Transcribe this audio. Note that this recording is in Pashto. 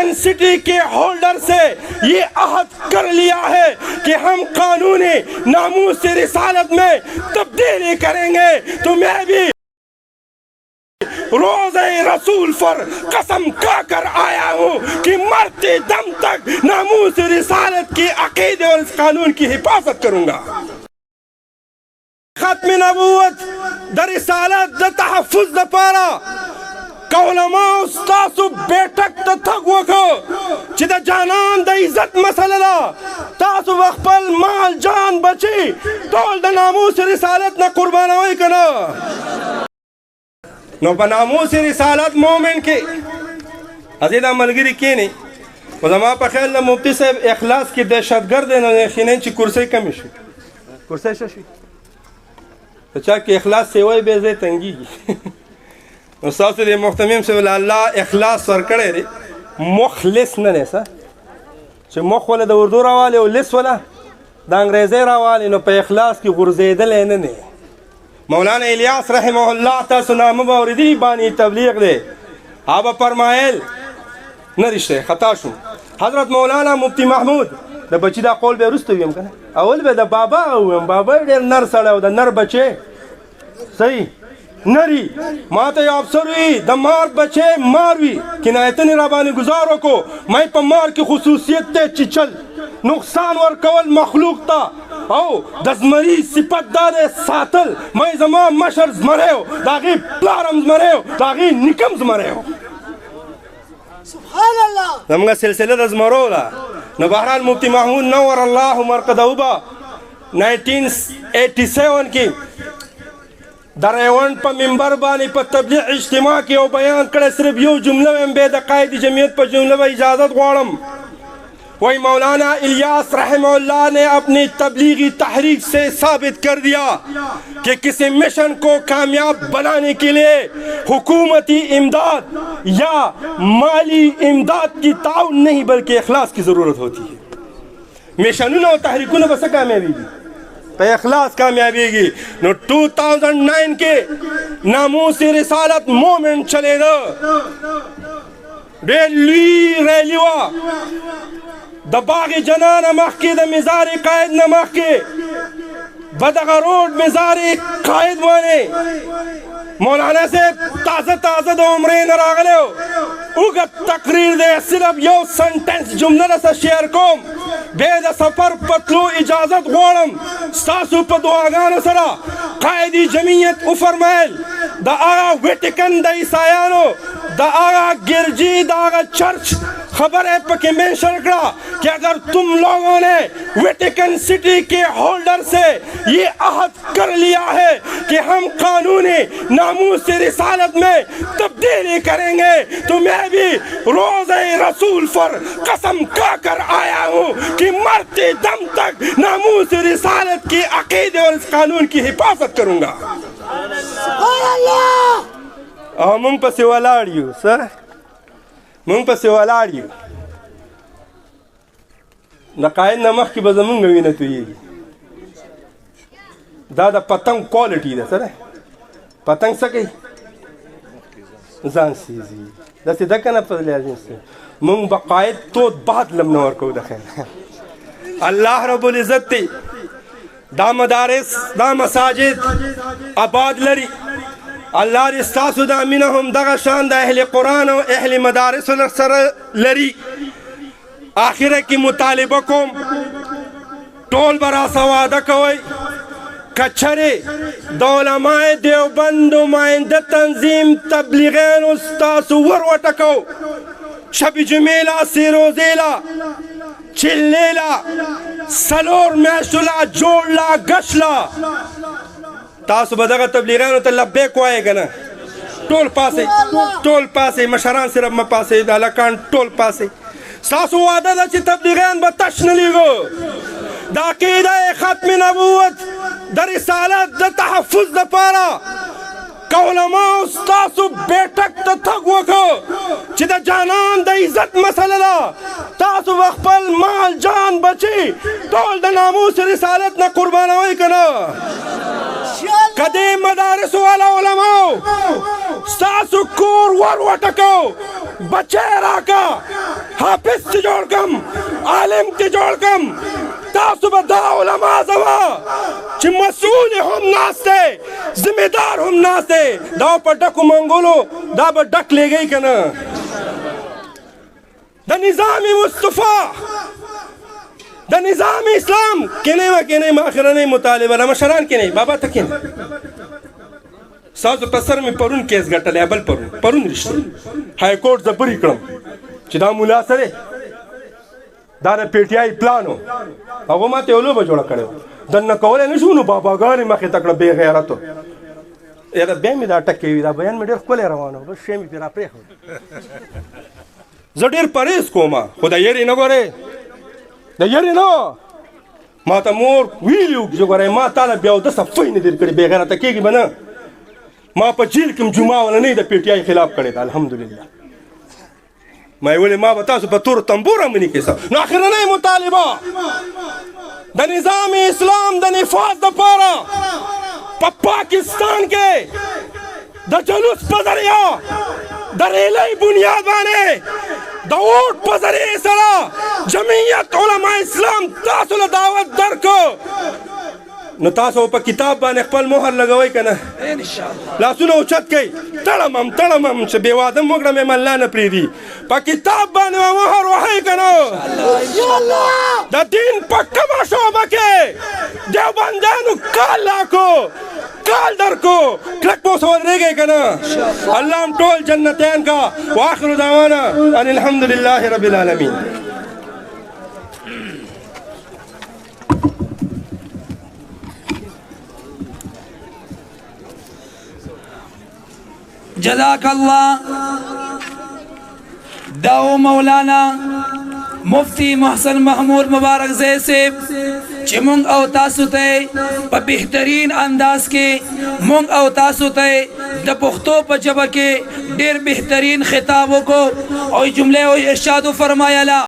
Vatican city के होल्डर से ये अहद कर लिया है कि हम कानूनी नामूस रिसालत में तब्दीली करेंगे। तो मैं भी रोज़े रसूल पर कसम खाकर आया हूँ कि मरते दम तक नामूस रिसालत की अकीदे और इस कानून की हिफाजत करूंगा। खत्म नबूवत द रिसालत द तहफ़्फ़ुज़ द पारा कौलमा उस्तासु बैठक त थक वको چې د جانان د عزت مسله لا تاسو خپل مال جان بچي ټول د ناموس رسالت نه قربانوي کنه. نو په ناموس رسالت مومن کې ازیدا ملګری کې نه او زما په خیال د مفتی صاحب اخلاص کې دهشتګرد نه خینې چې کرسي کم شي کرسي شي ته چا کې اخلاص سیوي به زه تنګي نو تاسو دې محتمم سے الله اخلاص ورکړی دی مخلص نه نه چې مخ ولا د اردو راواله او لس ولا د انګریزي راواله نو په اخلاص کې غرزیدل نه نه. مولانا الیاس رحمه الله تاسو نامه باوردی بانی تبلیغ دی آبا فرمایل نه رشته خطا شو. حضرت مولانا مفتی محمود د بچی دا قول به رسته ویم کنه اول به د بابا ویم بابا ډیر نر سره او د نر بچي صحیح نری ماته یو افسر وي د مار بچي مار وي کنایتنې را باندې گزار وکړو مې په مار کې خصوصیت ته چې چل نقصان ورکول مخلوق ته او د زمري صفت دار ساتل مې زما مشر زمریو داغي پلارم زمریو داغي نکم زمریو سبحان الله زموږ سلسله د زمرو ده. نو بهرحال مفتی محمود نور الله مرقده وبا 1987 کې د ریوند په منبر باندې په تبلیغ اجتماع کې یو بیان کړی صرف یو جمله ویم به د قائد جمعیت په جمله به اجازت غواړم. وہی مولانا الیاس رحمہ اللہ نے اپنی تبلیغی تحریک سے ثابت کر دیا کہ کسی مشن کو کامیاب بنانے کے لیے حکومتی امداد یا مالی امداد کی تعاون نہیں بلکہ اخلاص کی ضرورت ہوتی ہے. مشنوں اور تحریکوں نے بس کامیابی دی پہ اخلاص کامیابی گی. نو 2009 کے ناموس رسالت مومنٹ چلے دا ریلی وا د باغ جنان مخکې د مزار قائد نه مخکې بدغه روډ مزار قائد باندې مولانا صاحب تازه د عمرې نه راغلی اوږد تقریر دی صرف یو سنټنس جمله درته شیر کوم بیا د سفر په تلو اجازت غواړم ستاسو په دعاګانو سره قائد جمعیت وفرمایل د هغه ویټیکن د عیسایانو د هغه ګرجي د هغه چرچ خبر ہے پکے مینشن کرا کہ اگر تم لوگوں نے ویٹیکن سٹی کے ہولڈر سے یہ عہد کر لیا ہے کہ ہم قانونی ناموس رسالت میں تبدیلی کریں گے تو میں بھی روزے رسول پر قسم کھا کر آیا ہوں کہ مرتے دم تک ناموس رسالت کی عقیدے اور اس قانون کی حفاظت کروں گا. سبحان اللہ. مونږ پسې ولاړ یو سر مونږ پسې ولاړ یو د قائد نه مخکې به زمونږ وینه تویېږي. دا د پتنګ کوالټي ده سره پتنګ څه کوي ځان سیزي داسې ده که نه په لازم سره مونږ به قائد تود باد لم نه ورکوو د خیر الله رب العزت دی دا مدارس دا مساجد آباد لري الله دې ستاسو د مینه هم دغه شان د اهل قرآن او اهل مدارسو سره لري. آخره کې مطالبه کوم ټول به راسه واده کوئ که چرې د علماء دیوبند نماینده تنظیم تبلیغیانو ستاسو ور وټکو شب جمعې لا سی روزې لا چلې لا څلور میاشتو لا جوړ لا ګش لا تاسو به دغه تبلیغیانو ته لبیک وایئ که نه ټول پاسئ مشران صرف مه پاسئ د هلکان ټول پاسئ. ستاسو واده ده چې تبلیغیان به تش نه لیږو د عقیده ختم نبوت د رسالت د تحفظ دپاره که علماو ستاسو بیټک ته تګ وکړو چې د جانان د عزت مسله ده تاسو به خپل مال جان بچي ټول د ناموس رسالت نه قربانوئ که نه. که دې مدارسو والا علماو ستاسو کور ور وټکو بچی راکه حافظ تی جوړ کم عالم تی جوړ کم تاسو به دا علما زما چې مسؤول هم ناست دی ذمہ دار هم ناست دی دا په ډکو منګولو دا به ډک لېږئ که نه د نظام مصطفی د نظام اسلام کینې ما کینې ما اخرنۍ مطالبه ده مشران کینې بابا ته کینې ستاسو په سر مې پرون کیس ګټلی بل پرون رښتیا های کورټ زه بری کړم چې دا ملا څه دی دا د پی ټي آی پلان و هغو ما ته یو لوبه جوړه کړې وه دننه کولی نه شو نو باباګانې مخې ته کړه بې غیرتو یاره بیا مې دا ټکې وي دا بیان مې ډېر ښکلی روان و بس شی مې پرې راپرېښود زه ډېر پرهیز کوم خو د یرې نه ګورې د یرې نه ما ته مور ویلي وو چې ګورې ما تا له بیا اودس صفۍ نه در کړې بې غیرته کېږي به نه ما په جیل کې جمعه ولنۍ د پی ټي آی خلاف کړې ده الحمدلله ما یې ولې ما به تاسو په تور تنبور امني کېسه نو اخرنۍ مطالبه د نظام اسلام د نفاذ دپاره په پاکستان کې د جلوس په ذریعه د ریلۍ بنیاد باندې د ووټ په ذریعې سره جمعیت علما اسلام تاسو له دعوت درکو نو تاسو په کتاب باندې خپل مهر لګوئ که نه لاسونه اوچت کوئ تړم هم چې بې واده مو کړم یم الله نه پرېږدي په کتاب باندې به مهر وهئ که نه د دین په کومه شعبه کې دیوبندیانو کال لاکو کال درکو کلک پوس ودرېږئ که نه الله هم ټول جنتیان کا واخر دعوانا ان الحمد لله رب العالمین جزاک اللہ داو مولانا مفتی محسن محمود مبارک زئی صاحب چې مونږ او تاسو ته په بهترین انداز کې مونږ او تاسو ته د پښتو په ژبه کې ډېر بهترین خطاب وکړو او جمله او ارشاد فرمایله